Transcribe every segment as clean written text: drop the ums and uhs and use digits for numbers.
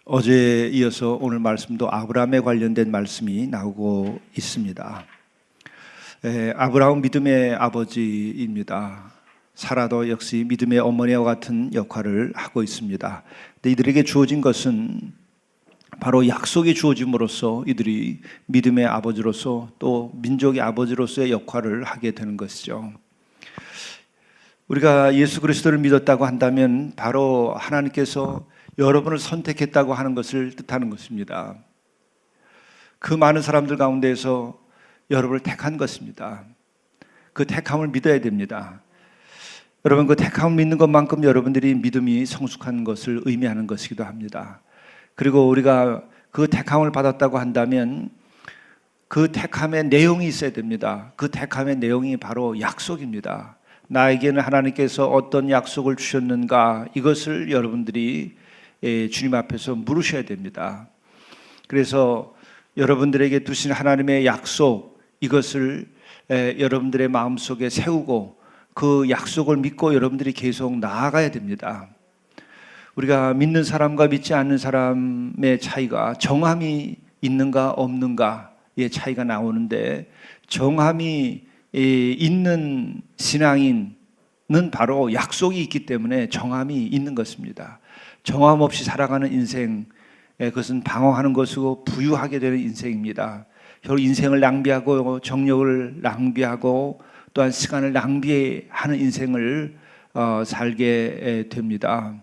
어제에 이어서 오늘 말씀도 아브라함에 관련된 말씀이 나오고 있습니다. 아브라함은 믿음의 아버지입니다. 사라도 역시 믿음의 어머니와 같은 역할을 하고 있습니다. 근데 이들에게 주어진 것은 바로 약속이 주어짐으로써 이들이 믿음의 아버지로서 또 민족의 아버지로서의 역할을 하게 되는 것이죠. 우리가 예수 그리스도를 믿었다고 한다면 바로 하나님께서 여러분을 선택했다고 하는 것을 뜻하는 것입니다. 그 많은 사람들 가운데에서 여러분을 택한 것입니다. 그 택함을 믿어야 됩니다. 여러분, 그 택함을 믿는 것만큼 여러분들이 믿음이 성숙한 것을 의미하는 것이기도 합니다. 그리고 우리가 그 택함을 받았다고 한다면 그 택함의 내용이 있어야 됩니다. 그 택함의 내용이 바로 약속입니다. 나에게는 하나님께서 어떤 약속을 주셨는가, 이것을 여러분들이 주님 앞에서 물으셔야 됩니다. 그래서 여러분들에게 두신 하나님의 약속, 이것을 여러분들의 마음속에 세우고 그 약속을 믿고 여러분들이 계속 나아가야 됩니다. 우리가 믿는 사람과 믿지 않는 사람의 차이가 정함이 있는가 없는가의 차이가 나오는데, 정함이 있는 신앙인은 바로 약속이 있기 때문에 정함이 있는 것입니다. 정함 없이 살아가는 인생, 그것은 방황하는 것이고 부유하게 되는 인생입니다. 결국 인생을 낭비하고 정력을 낭비하고 또한 시간을 낭비하는 인생을 살게 됩니다.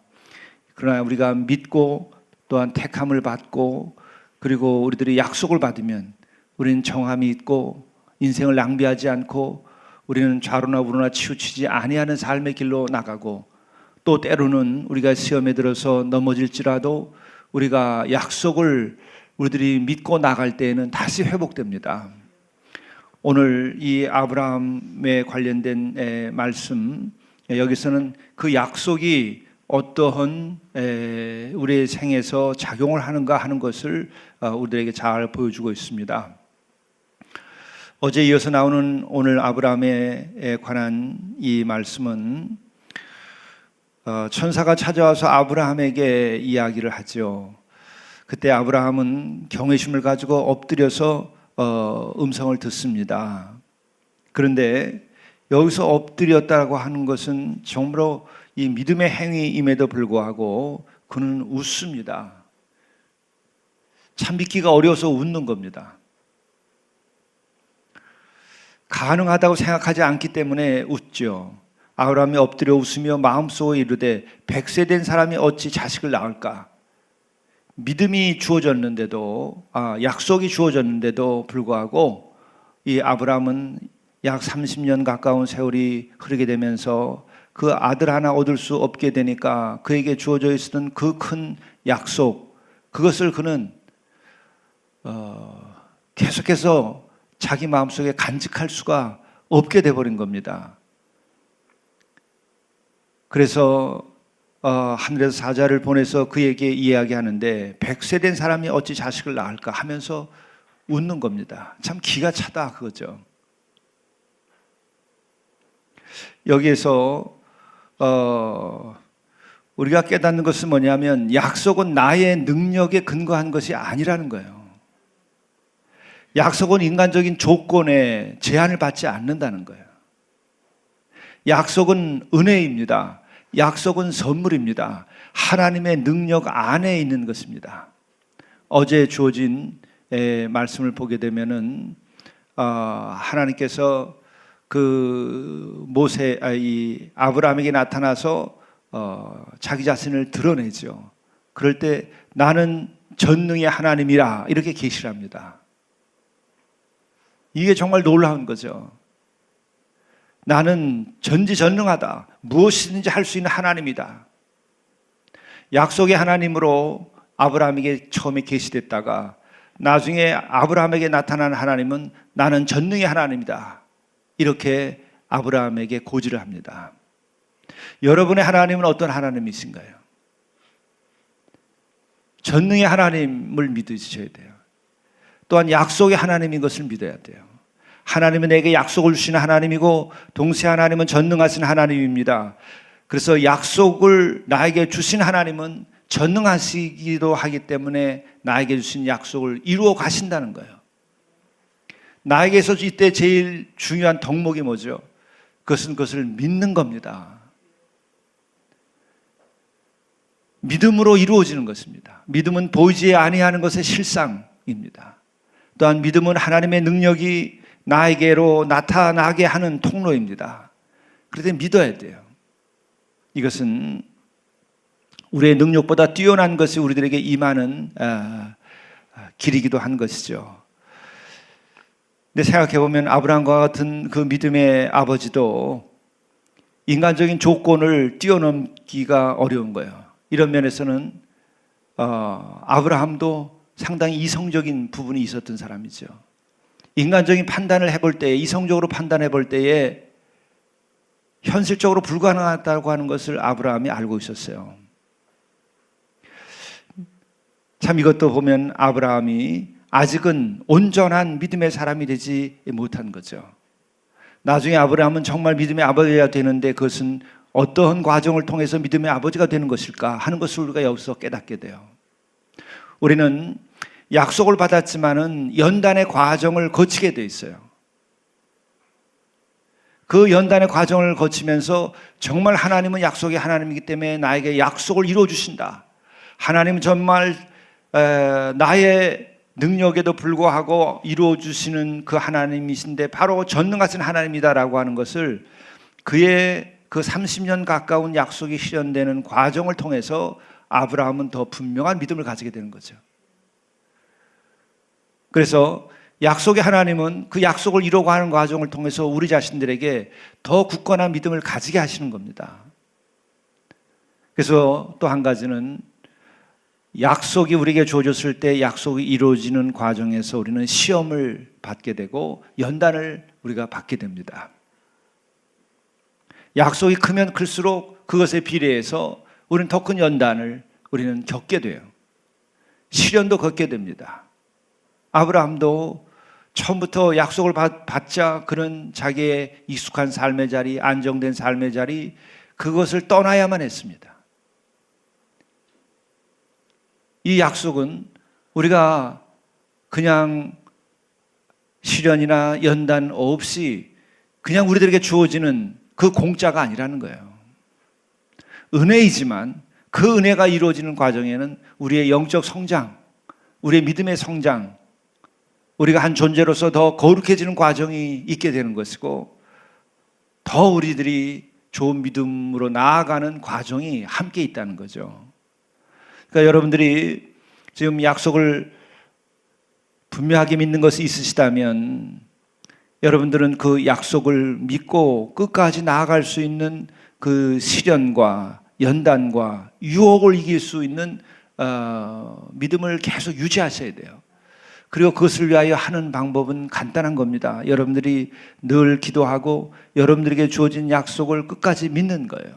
그러나 우리가 믿고 또한 택함을 받고 그리고 우리들이 약속을 받으면 우리는 정함이 있고 인생을 낭비하지 않고 우리는 좌로나 우로나 치우치지 아니하는 삶의 길로 나가고, 또 때로는 우리가 시험에 들어서 넘어질지라도 우리가 약속을 우리들이 믿고 나갈 때에는 다시 회복됩니다. 오늘 이 아브라함에 관련된 말씀, 여기서는 그 약속이 어떠한 우리의 생에서 작용을 하는가 하는 것을 우리들에게 잘 보여주고 있습니다. 어제 이어서 나오는 오늘 아브라함에 관한 이 말씀은 천사가 찾아와서 아브라함에게 이야기를 하죠. 그때 아브라함은 경외심을 가지고 엎드려서 음성을 듣습니다. 그런데 여기서 엎드렸다고 하는 것은 정말로 이 믿음의 행위임에도 불구하고 그는 웃습니다. 참 믿기가 어려워서 웃는 겁니다. 가능하다고 생각하지 않기 때문에 웃죠. 아브라함이 엎드려 웃으며 마음속에 이르되 100세 된 사람이 어찌 자식을 낳을까? 믿음이 주어졌는데도, 약속이 주어졌는데도 불구하고 이 아브라함은 약 30년 가까운 세월이 흐르게 되면서 그 아들 하나 얻을 수 없게 되니까 그에게 주어져 있었던 그 큰 약속, 그것을 그는 계속해서 자기 마음속에 간직할 수가 없게 돼버린 겁니다. 그래서 하늘에서 사자를 보내서 그에게 이야기하는데 100세 된 사람이 어찌 자식을 낳을까 하면서 웃는 겁니다. 참 기가 차다 그거죠. 여기에서 우리가 깨닫는 것은 뭐냐면 약속은 나의 능력에 근거한 것이 아니라는 거예요. 약속은 인간적인 조건에 제한을 받지 않는다는 거예요. 약속은 은혜입니다. 약속은 선물입니다. 하나님의 능력 안에 있는 것입니다. 어제 주어진 말씀을 보게 되면은 하나님께서 그 아브라함에게 나타나서 자기 자신을 드러내죠. 그럴 때 나는 전능의 하나님이라 이렇게 계시를 합니다. 이게 정말 놀라운 거죠. 나는 전지전능하다. 무엇이든지 할 수 있는 하나님이다. 약속의 하나님으로 아브라함에게 처음에 계시됐다가 나중에 아브라함에게 나타난 하나님은 나는 전능의 하나님이다. 이렇게 아브라함에게 고지를 합니다. 여러분의 하나님은 어떤 하나님이신가요? 전능의 하나님을 믿으셔야 돼요. 또한 약속의 하나님인 것을 믿어야 돼요. 하나님은 내게 약속을 주시는 하나님이고 동시에 하나님은 전능하신 하나님입니다. 그래서 약속을 나에게 주신 하나님은 전능하시기도 하기 때문에 나에게 주신 약속을 이루어 가신다는 거예요. 나에게서 이때 제일 중요한 덕목이 뭐죠? 그것을 믿는 겁니다. 믿음으로 이루어지는 것입니다. 믿음은 보이지 아니하는 것의 실상입니다. 또한 믿음은 하나님의 능력이 나에게로 나타나게 하는 통로입니다. 그런데 믿어야 돼요. 이것은 우리의 능력보다 뛰어난 것이 우리들에게 임하는 길이기도 한 것이죠. 근데 생각해보면 아브라함과 같은 그 믿음의 아버지도 인간적인 조건을 뛰어넘기가 어려운 거예요. 이런 면에서는 아브라함도 상당히 이성적인 부분이 있었던 사람이죠. 인간적인 판단을 해볼 때, 이성적으로 판단해 볼 때에 현실적으로 불가능하다고 하는 것을 아브라함이 알고 있었어요. 참 이것도 보면 아브라함이 아직은 온전한 믿음의 사람이 되지 못한 거죠. 나중에 아브라함은 정말 믿음의 아버지가 되는데 그것은 어떠한 과정을 통해서 믿음의 아버지가 되는 것일까 하는 것을 우리가 여기서 깨닫게 돼요. 우리는 약속을 받았지만은 연단의 과정을 거치게 돼 있어요. 그 연단의 과정을 거치면서 정말 하나님은 약속의 하나님이기 때문에 나에게 약속을 이루어 주신다. 하나님은 정말 나의 능력에도 불구하고 이루어 주시는 그 하나님이신데 바로 전능하신 하나님이다라고 하는 것을 그의 그 30년 가까운 약속이 실현되는 과정을 통해서 아브라함은 더 분명한 믿음을 가지게 되는 거죠. 그래서 약속의 하나님은 그 약속을 이루어가는 과정을 통해서 우리 자신들에게 더 굳건한 믿음을 가지게 하시는 겁니다. 그래서 또 한 가지는 약속이 우리에게 주어졌을 때 약속이 이루어지는 과정에서 우리는 시험을 받게 되고 연단을 우리가 받게 됩니다. 약속이 크면 클수록 그것에 비례해서 우리는 더 큰 연단을 우리는 겪게 돼요. 시련도 겪게 됩니다. 아브라함도 처음부터 약속을 받자 그는 자기의 익숙한 삶의 자리, 안정된 삶의 자리, 그것을 떠나야만 했습니다. 이 약속은 우리가 그냥 시련이나 연단 없이 그냥 우리들에게 주어지는 그 공짜가 아니라는 거예요. 은혜이지만 그 은혜가 이루어지는 과정에는 우리의 영적 성장, 우리의 믿음의 성장, 우리가 한 존재로서 더 거룩해지는 과정이 있게 되는 것이고 더 우리들이 좋은 믿음으로 나아가는 과정이 함께 있다는 거죠. 그러니까 여러분들이 지금 약속을 분명하게 믿는 것이 있으시다면 여러분들은 그 약속을 믿고 끝까지 나아갈 수 있는 그 시련과 연단과 유혹을 이길 수 있는 믿음을 계속 유지하셔야 돼요. 그리고 그것을 위하여 하는 방법은 간단한 겁니다. 여러분들이 늘 기도하고 여러분들에게 주어진 약속을 끝까지 믿는 거예요.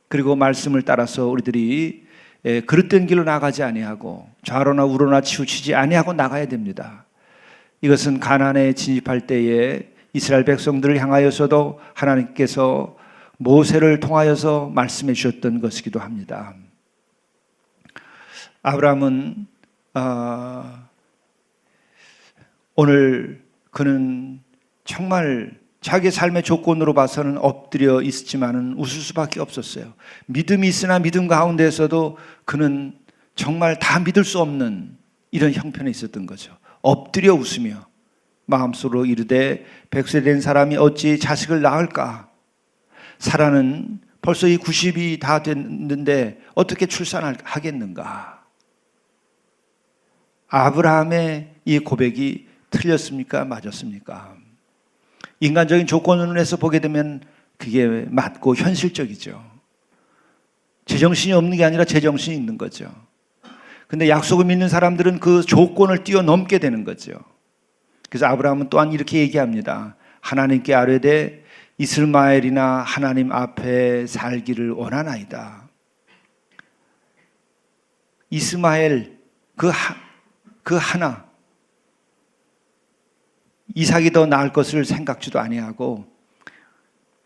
그리고 말씀을 따라서 우리들이 그릇된 길로 나가지 아니하고 좌로나 우로나 치우치지 아니하고 나가야 됩니다. 이것은 가나안에 진입할 때에 이스라엘 백성들을 향하여서도 하나님께서 모세를 통하여서 말씀해 주셨던 것이기도 합니다. 아브라함은 오늘 그는 정말 자기 삶의 조건으로 봐서는 엎드려 있었지만은 웃을 수밖에 없었어요. 믿음이 있으나 믿음 가운데에서도 그는 정말 다 믿을 수 없는 이런 형편에 있었던 거죠. 엎드려 웃으며 마음속으로 이르되 100세 된 사람이 어찌 자식을 낳을까? 사라는 벌써 이 90이 다 됐는데 어떻게 출산하겠는가? 아브라함의 이 고백이 틀렸습니까? 맞았습니까? 인간적인 조건에서 보게 되면 그게 맞고 현실적이죠. 제정신이 없는 게 아니라 제정신이 있는 거죠. 근데 약속을 믿는 사람들은 그 조건을 뛰어넘게 되는 거죠. 그래서 아브라함은 또한 이렇게 얘기합니다. 하나님께 아뢰되 이스마엘이나 하나님 앞에 살기를 원하나이다. 이스마엘 그 하나, 이삭이 더 나을 것을 생각지도 아니하고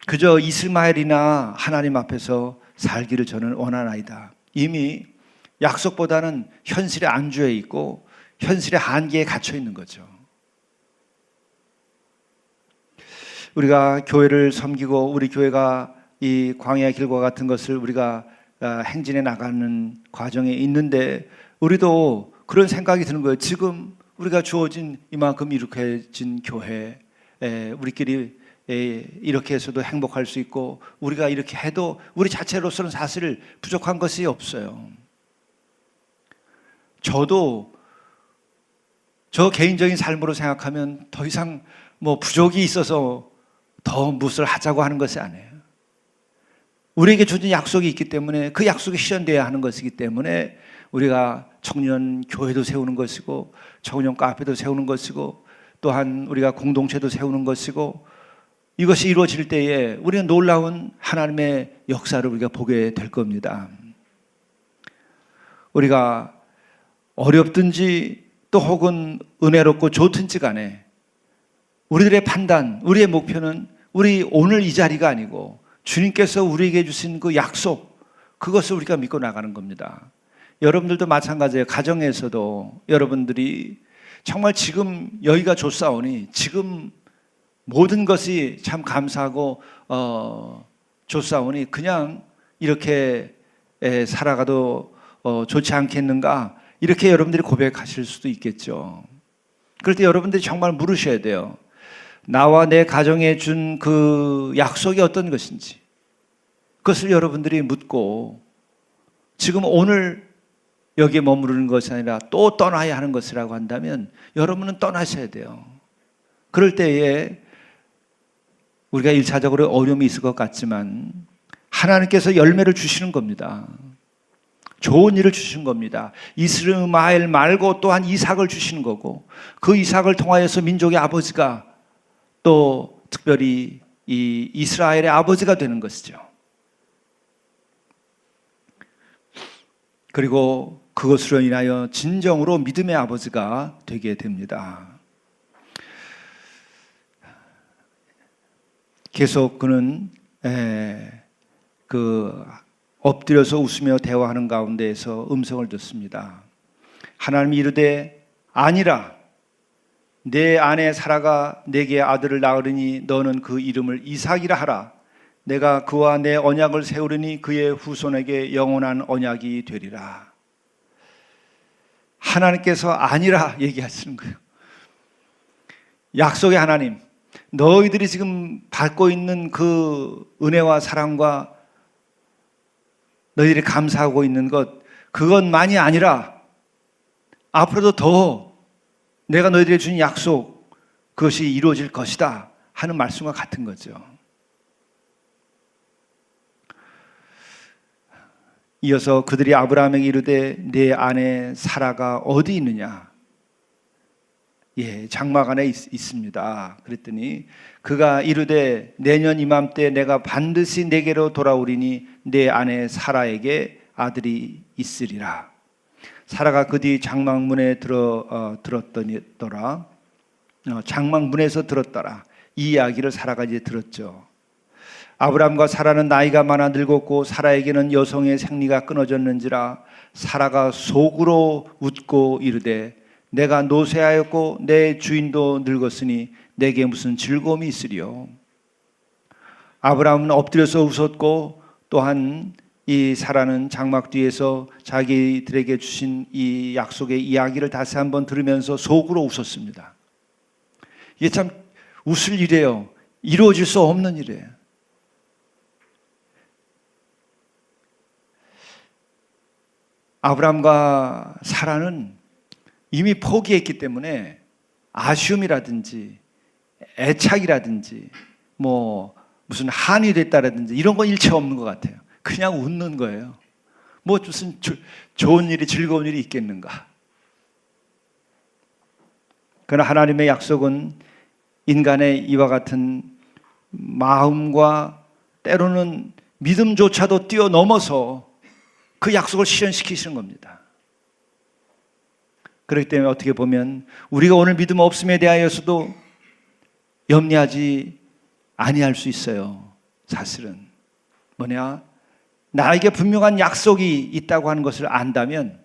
그저 이스마엘이나 하나님 앞에서 살기를 저는 원하나이다. 이미 약속보다는 현실에 안주해 있고 현실의 한계에 갇혀 있는 거죠. 우리가 교회를 섬기고 우리 교회가 이 광야의 길과 같은 것을 우리가 행진해 나가는 과정에 있는데 우리도 그런 생각이 드는 거예요. 지금 우리가 주어진 이만큼 이룩해진 교회, 우리끼리 이렇게 해서도 행복할 수 있고 우리가 이렇게 해도 우리 자체로서는 사실 부족한 것이 없어요. 저도 저 개인적인 삶으로 생각하면 더 이상 뭐 부족이 있어서 더 무엇을 하자고 하는 것이 아니에요. 우리에게 주어진 약속이 있기 때문에 그 약속이 실현되어야 하는 것이기 때문에 우리가 청년 교회도 세우는 것이고 청년 카페도 세우는 것이고 또한 우리가 공동체도 세우는 것이고 이것이 이루어질 때에 우리는 놀라운 하나님의 역사를 우리가 보게 될 겁니다. 우리가 어렵든지 또 혹은 은혜롭고 좋든지 간에 우리들의 판단, 우리의 목표는 우리 오늘 이 자리가 아니고 주님께서 우리에게 주신 그 약속, 그것을 우리가 믿고 나가는 겁니다. 여러분들도 마찬가지예요. 가정에서도 여러분들이 정말 지금 여기가 좋사오니 지금 모든 것이 참 감사하고 좋사오니 그냥 이렇게 살아가도 좋지 않겠는가, 이렇게 여러분들이 고백하실 수도 있겠죠. 그럴 때 여러분들이 정말 물으셔야 돼요. 나와 내 가정에 준 그 약속이 어떤 것인지 그것을 여러분들이 묻고 지금 오늘 여기에 머무르는 것이 아니라 또 떠나야 하는 것이라고 한다면 여러분은 떠나셔야 돼요. 그럴 때에 우리가 1차적으로 어려움이 있을 것 같지만 하나님께서 열매를 주시는 겁니다. 좋은 일을 주신 겁니다. 이스마엘 말고 또한 이삭을 주시는 거고 그 이삭을 통하여서 민족의 아버지가 또 특별히 이 이스라엘의 아버지가 되는 것이죠. 그리고 그것으로 인하여 진정으로 믿음의 아버지가 되게 됩니다. 계속 그는 엎드려서 웃으며 대화하는 가운데에서 음성을 듣습니다. 하나님이 이르되 아니라 내 아내 사라가 내게 아들을 낳으리니 너는 그 이름을 이삭이라 하라. 내가 그와 내 언약을 세우리니 그의 후손에게 영원한 언약이 되리라. 하나님께서 아니라 얘기하시는 거예요. 약속의 하나님, 너희들이 지금 받고 있는 그 은혜와 사랑과 너희들이 감사하고 있는 것, 그것만이 아니라 앞으로도 더 내가 너희들에게 준 약속, 그것이 이루어질 것이다 하는 말씀과 같은 거죠. 이어서 그들이 아브라함에게 이르되 내 아내 사라가 어디 있느냐? 장막 안에 있습니다. 그랬더니 그가 이르되 내년 이맘때 내가 반드시 내게로 돌아오리니 내 아내 사라에게 아들이 있으리라. 사라가 그 뒤 장막문에 들었더라. 장막문에서 들었더라. 이 이야기를 사라가 이제 들었죠. 아브람과 사라는 나이가 많아 늙었고 사라에게는 여성의 생리가 끊어졌는지라. 사라가 속으로 웃고 이르되 내가 노쇠하였고 내 주인도 늙었으니 내게 무슨 즐거움이 있으리요. 아브람은 엎드려서 웃었고 또한 이 사라는 장막 뒤에서 자기들에게 주신 이 약속의 이야기를 다시 한번 들으면서 속으로 웃었습니다. 이게 참 웃을 일이에요. 이루어질 수 없는 일이에요. 아브람과 사라는 이미 포기했기 때문에 아쉬움이라든지 애착이라든지 뭐 무슨 한이 됐다라든지 이런 건 일체 없는 것 같아요. 그냥 웃는 거예요. 뭐 무슨 좋은 일이 즐거운 일이 있겠는가. 그러나 하나님의 약속은 인간의 이와 같은 마음과 때로는 믿음조차도 뛰어넘어서 그 약속을 실현시키시는 겁니다. 그렇기 때문에 어떻게 보면 우리가 오늘 믿음 없음에 대하여서도 염려하지 아니할 수 있어요. 사실은 뭐냐? 나에게 분명한 약속이 있다고 하는 것을 안다면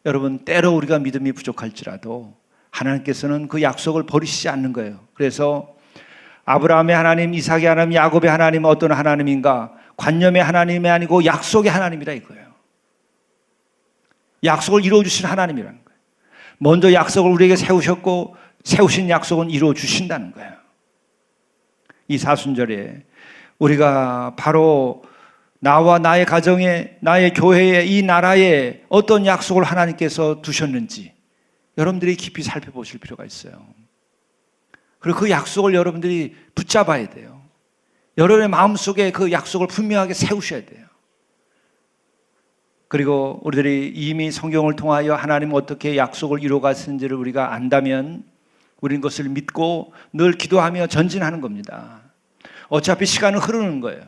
여러분, 때로 우리가 믿음이 부족할지라도 하나님께서는 그 약속을 버리시지 않는 거예요. 그래서 아브라함의 하나님, 이삭의 하나님, 야곱의 하나님은 어떤 하나님인가? 관념의 하나님이 아니고 약속의 하나님이라 이거예요. 약속을 이루어주신 하나님이라는 거예요. 먼저 약속을 우리에게 세우셨고 세우신 약속은 이루어주신다는 거예요. 이 사순절에 우리가 바로 나와 나의 가정에, 나의 교회에, 이 나라에 어떤 약속을 하나님께서 두셨는지 여러분들이 깊이 살펴보실 필요가 있어요. 그리고 그 약속을 여러분들이 붙잡아야 돼요. 여러분의 마음속에 그 약속을 분명하게 세우셔야 돼요. 그리고 우리들이 이미 성경을 통하여 하나님 어떻게 약속을 이루어갔는지를 우리가 안다면 우리는 그것을 믿고 늘 기도하며 전진하는 겁니다. 어차피 시간은 흐르는 거예요.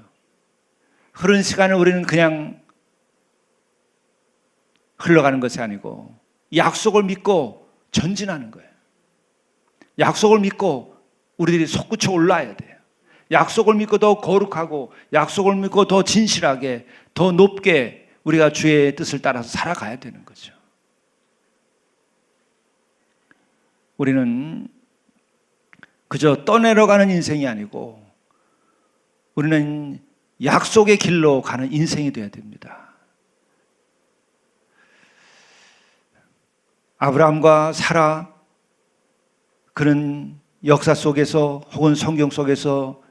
흐르는 시간을 우리는 그냥 흘러가는 것이 아니고 약속을 믿고 전진하는 거예요. 약속을 믿고 우리들이 솟구쳐 올라야 돼요. 약속을 믿고 더 거룩하고 약속을 믿고 더 진실하게 더 높게 우리가 주의 뜻을 따라서 살아가야 되는 거죠. 우리는 그저 떠내려가는 인생이 아니고 우리는 약속의 길로 가는 인생이 되어야 됩니다. 아브라함과 사라, 그는 역사 속에서 혹은 성경 속에서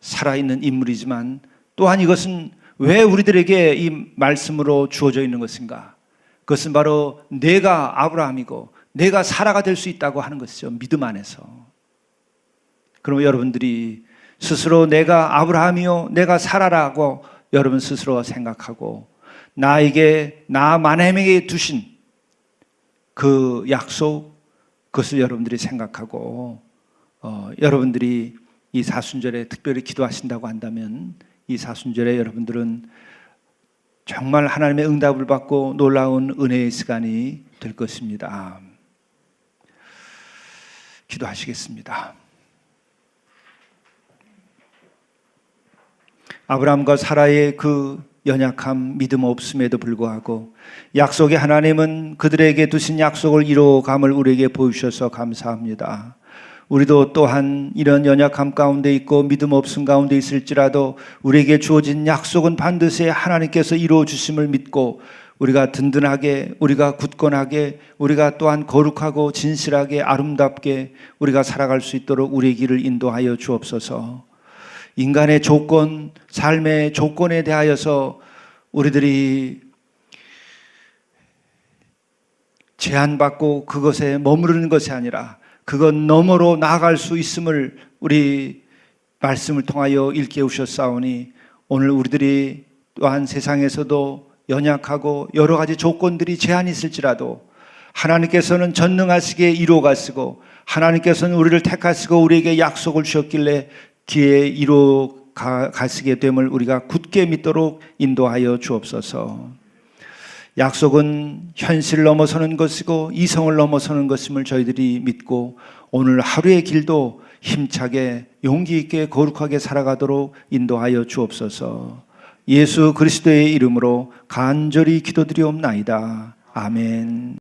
살아있는 인물이지만 또한 이것은 왜 우리들에게 이 말씀으로 주어져 있는 것인가? 그것은 바로 내가 아브라함이고 내가 사라가 될 수 있다고 하는 것이죠. 믿음 안에서. 그러면 여러분들이 스스로 내가 아브라함이요 내가 사라라고 여러분 스스로 생각하고 나에게 나만에게 두신 그 약속, 그것을 여러분들이 생각하고 여러분들이 이 사순절에 특별히 기도하신다고 한다면 이 사순절에 여러분들은 정말 하나님의 응답을 받고 놀라운 은혜의 시간이 될 것입니다. 기도하시겠습니다. 아브라함과 사라의 그 연약함, 믿음 없음에도 불구하고 약속의 하나님은 그들에게 두신 약속을 이루어감을 우리에게 보여주셔서 감사합니다. 우리도 또한 이런 연약함 가운데 있고 믿음 없음 가운데 있을지라도 우리에게 주어진 약속은 반드시 하나님께서 이루어 주심을 믿고 우리가 든든하게, 우리가 굳건하게, 우리가 또한 거룩하고 진실하게 아름답게 우리가 살아갈 수 있도록 우리의 길을 인도하여 주옵소서. 인간의 조건, 삶의 조건에 대하여서 우리들이 제한받고 그것에 머무르는 것이 아니라 그것 너머로 나아갈 수 있음을 우리 말씀을 통하여 일깨우셨사오니 오늘 우리들이 또한 세상에서도 연약하고 여러 가지 조건들이 제한이 있을지라도 하나님께서는 전능하시게 이루어가시고 하나님께서는 우리를 택하시고 우리에게 약속을 주셨길래 기회에 이루어가시게 됨을 우리가 굳게 믿도록 인도하여 주옵소서. 약속은 현실을 넘어서는 것이고 이성을 넘어서는 것임을 저희들이 믿고 오늘 하루의 길도 힘차게 용기 있게 거룩하게 살아가도록 인도하여 주옵소서. 예수 그리스도의 이름으로 간절히 기도드리옵나이다. 아멘.